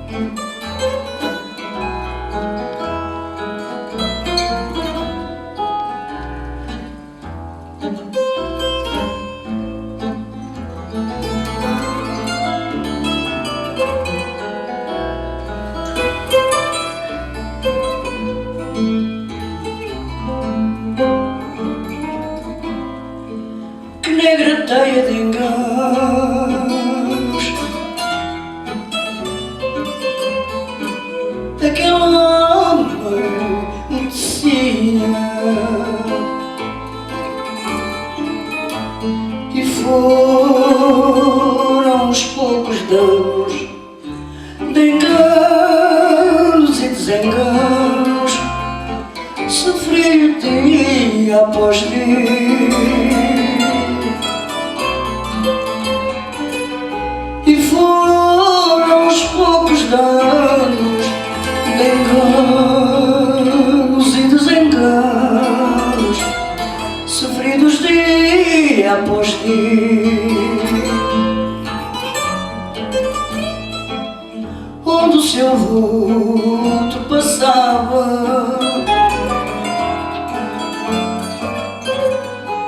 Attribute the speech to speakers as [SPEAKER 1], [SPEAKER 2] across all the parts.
[SPEAKER 1] Que negra teia de enganos aquele homem me tecia, e foram uns poucos danos de enganos e desenganos, sofri dia após dia. E foram os poucos danos de enganos e desenganos, sofridos dia após dia, onde o seu vulto passava,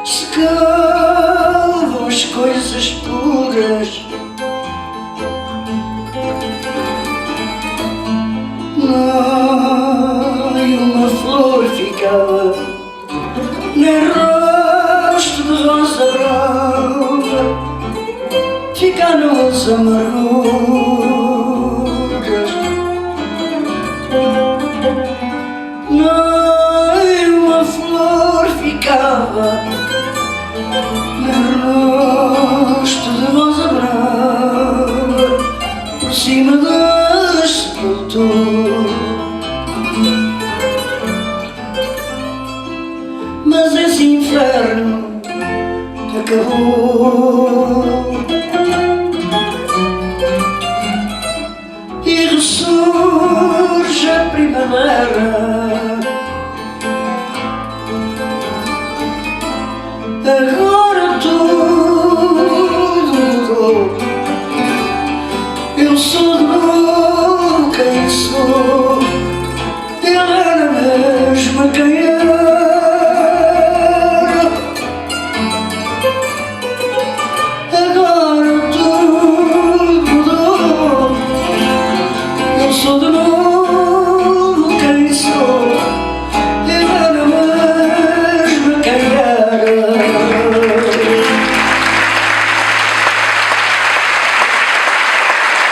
[SPEAKER 1] secavam as coisas puras. Nem uma flor ficava, nem rosto de rosa branca, ficaram as amarguras. Nem uma flor ficava, nem rosto de rosa branca, por cima das sepulturas. Mas esse inferno que acabou e ressurge a primavera, agora tudo mudou. Eu sou de novo quem sou, ele era mesmo quem